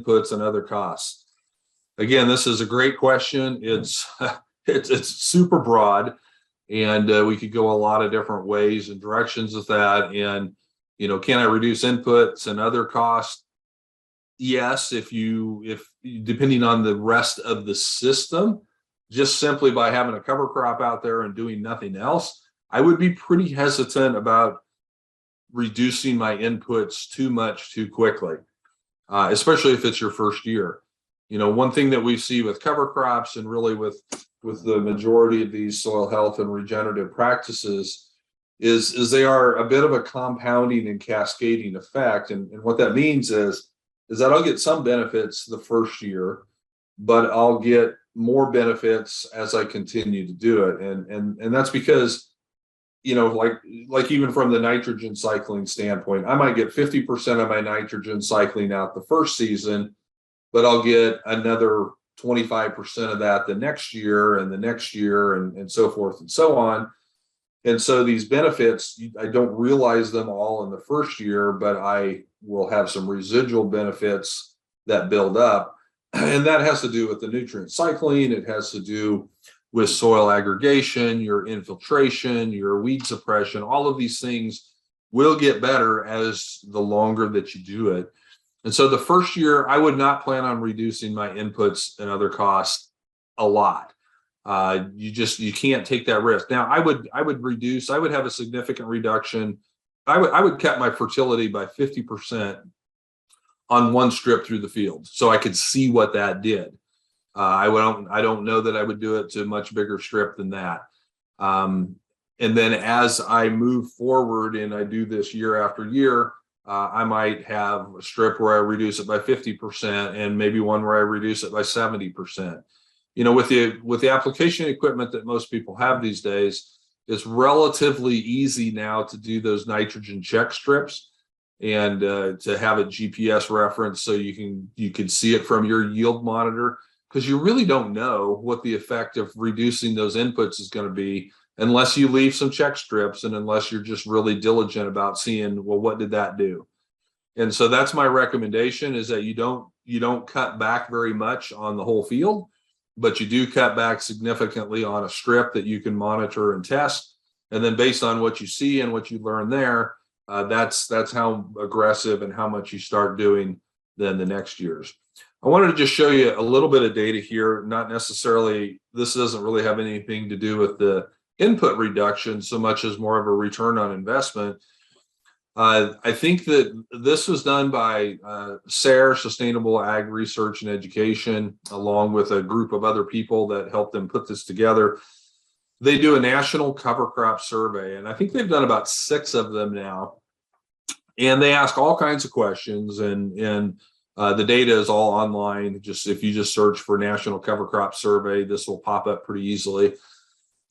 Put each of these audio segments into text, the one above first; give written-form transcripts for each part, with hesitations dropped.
inputs and other costs? Again, this is a great question. It's it's super broad, and we could go a lot of different ways and directions with that. And can I reduce inputs and other costs? Yes, if depending on the rest of the system, just simply by having a cover crop out there and doing nothing else, I would be pretty hesitant about reducing my inputs too much too quickly, especially if it's your first year. One thing that we see with cover crops and really with the majority of these soil health and regenerative practices is they are a bit of a compounding and cascading effect. And what that means is that I'll get some benefits the first year, but I'll get more benefits as I continue to do it. And that's because, like even from the nitrogen cycling standpoint, I might get 50% of my nitrogen cycling out the first season, but I'll get another 25% of that the next year and the next year and so forth and so on. And so these benefits, I don't realize them all in the first year, but I will have some residual benefits that build up. And that has to do with the nutrient cycling. It has to do with soil aggregation, your infiltration, your weed suppression. All of these things will get better as the longer that you do it. And so the first year, I would not plan on reducing my inputs and other costs a lot. You can't take that risk. Now, I would have a significant reduction. I would cut my fertility by 50% on one strip through the field, so I could see what that did. I don't know that I would do it to a much bigger strip than that. And then as I move forward and I do this year after year, I might have a strip where I reduce it by 50% and maybe one where I reduce it by 70%. With the application equipment that most people have these days, it's relatively easy now to do those nitrogen check strips and to have it GPS reference so you can see it from your yield monitor, because you really don't know what the effect of reducing those inputs is going to be unless you leave some check strips and unless you're just really diligent about seeing, well, what did that do? And so that's my recommendation, is that you don't cut back very much on the whole field, but you do cut back significantly on a strip that you can monitor and test. And then based on what you see and what you learn there, that's how aggressive and how much you start doing then the next years. I wanted to just show you a little bit of data here. Not necessarily, this doesn't really have anything to do with the input reduction so much as more of a return on investment. I think that this was done by SARE, Sustainable Ag Research and Education, along with a group of other people that helped them put this together. They do a national cover crop survey, and I think they've done about 6 of them now. And they ask all kinds of questions, and the data is all online. If you just search for National Cover Crop Survey, this will pop up pretty easily.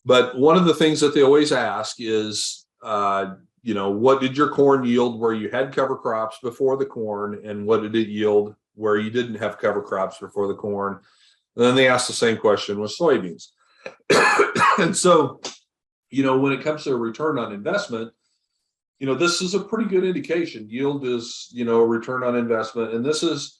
But one of the things that they always ask is, what did your corn yield where you had cover crops before the corn, and what did it yield where you didn't have cover crops before the corn? And then they ask the same question with soybeans. And so, when it comes to a return on investment, this is a pretty good indication. Yield is, a return on investment. And this is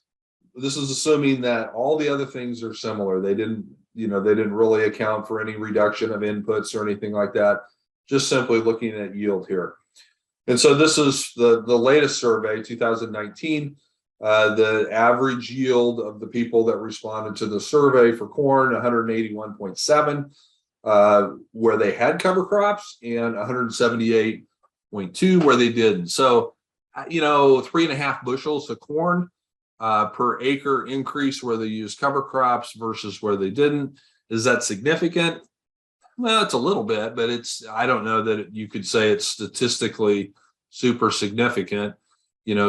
assuming that all the other things are similar. They didn't really account for any reduction of inputs or anything like that, just simply looking at yield here. And so this is the latest survey, 2019. The average yield of the people that responded to the survey for corn, 181.7, where they had cover crops, and 178.2 where they didn't. So, 3.5 bushels of corn per acre increase where they used cover crops versus where they didn't. Is that significant? Well, it's a little bit, but I don't know that you could say it's statistically super significant.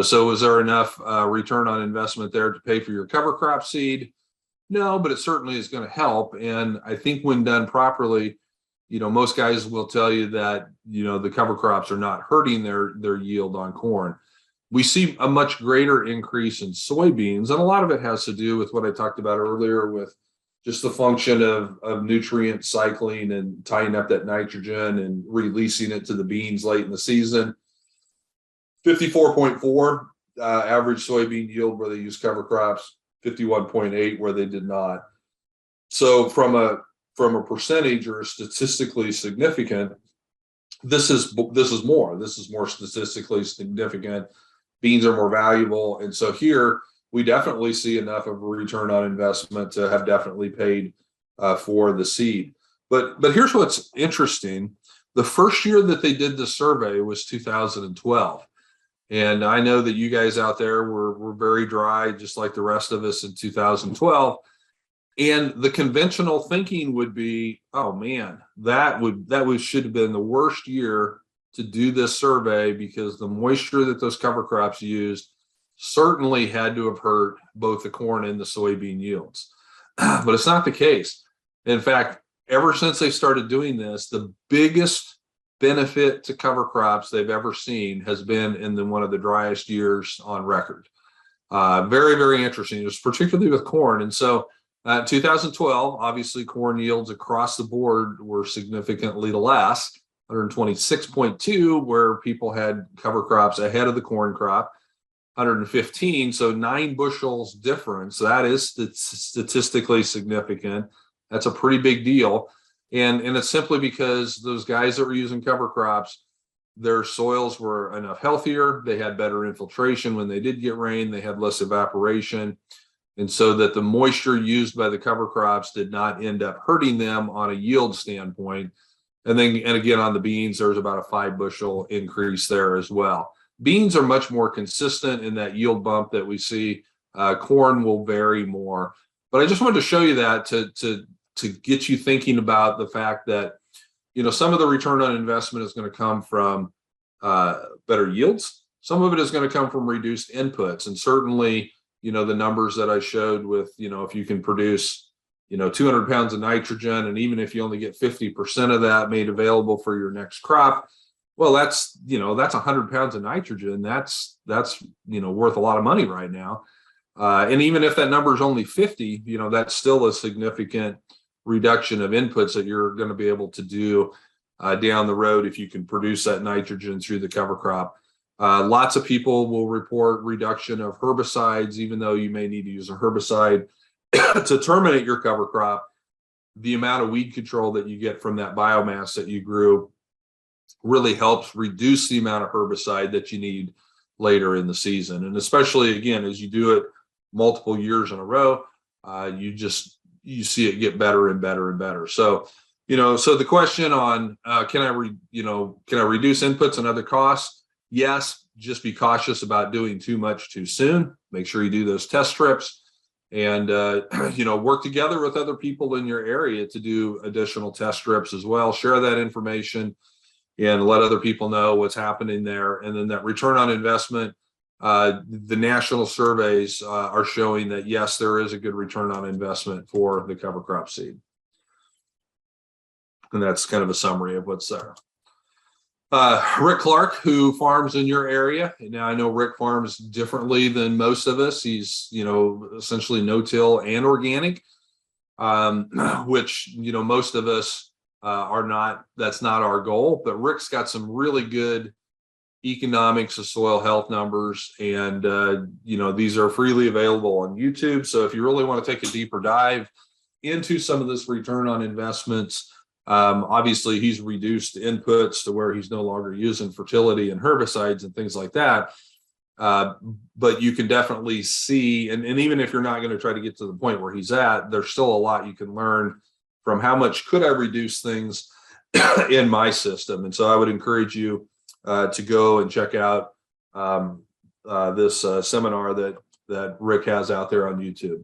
So is there enough return on investment there to pay for your cover crop seed? No, but it certainly is going to help. And I think when done properly, most guys will tell you that, the cover crops are not hurting their yield on corn. We see a much greater increase in soybeans, and a lot of it has to do with what I talked about earlier with just the function of nutrient cycling and tying up that nitrogen and releasing it to the beans late in the season. 54.4 average soybean yield where they use cover crops, 51.8 where they did not. So from a percentage or statistically significant, this is more statistically significant. Beans are more valuable, and so here we definitely see enough of a return on investment to have definitely paid for the seed. But here's what's interesting: the first year that they did the survey was 2012. And I know that you guys out there were very dry, just like the rest of us in 2012. And the conventional thinking would be, oh man, that should have been the worst year to do this survey, because the moisture that those cover crops used certainly had to have hurt both the corn and the soybean yields. But it's not the case. In fact, ever since they started doing this, the biggest benefit to cover crops they've ever seen has been in one of the driest years on record. Very, very interesting, just particularly with corn. And so 2012, obviously corn yields across the board were significantly less, 126.2, where people had cover crops ahead of the corn crop, 115, so 9 bushels difference. That is statistically significant. That's a pretty big deal. And it's simply because those guys that were using cover crops, their soils were enough healthier. They had better infiltration when they did get rain. They had less evaporation. And so that the moisture used by the cover crops did not end up hurting them on a yield standpoint. And again, on the beans, there's about a 5 bushel increase there as well. Beans are much more consistent in that yield bump that we see. Corn will vary more. But I just wanted to show you that to get you thinking about the fact that, some of the return on investment is going to come from better yields. Some of it is going to come from reduced inputs. And certainly, the numbers that I showed with, if you can produce, 200 pounds of nitrogen, and even if you only get 50% of that made available for your next crop, well, that's 100 pounds of nitrogen. That's worth a lot of money right now. And even if that number is only 50, that's still a significant reduction of inputs that you're going to be able to do down the road if you can produce that nitrogen through the cover crop. Lots of people will report reduction of herbicides, even though you may need to use a herbicide to terminate your cover crop. The amount of weed control that you get from that biomass that you grew really helps reduce the amount of herbicide that you need later in the season. And especially, again, as you do it multiple years in a row, you see it get better and better and better. So, so the question on can I reduce inputs and other costs? Yes, just be cautious about doing too much too soon. Make sure you do those test strips, and work together with other people in your area to do additional test strips as well. Share that information and let other people know what's happening there. And then that return on investment, the national surveys are showing that, yes, there is a good return on investment for the cover crop seed. And that's kind of a summary of what's there. Rick Clark, who farms in your area. Now, I know Rick farms differently than most of us. He's, essentially no-till and organic, which, most of us are not. That's not our goal. But Rick's got some really good economics of soil health numbers, and these are freely available on YouTube. So if you really want to take a deeper dive into some of this return on investments, obviously he's reduced inputs to where he's no longer using fertility and herbicides and things like that. But you can definitely see, and even if you're not going to try to get to the point where he's at, there's still a lot you can learn from how much could I reduce things in my system. And so I would encourage you to go and check out this seminar that Rick has out there on YouTube.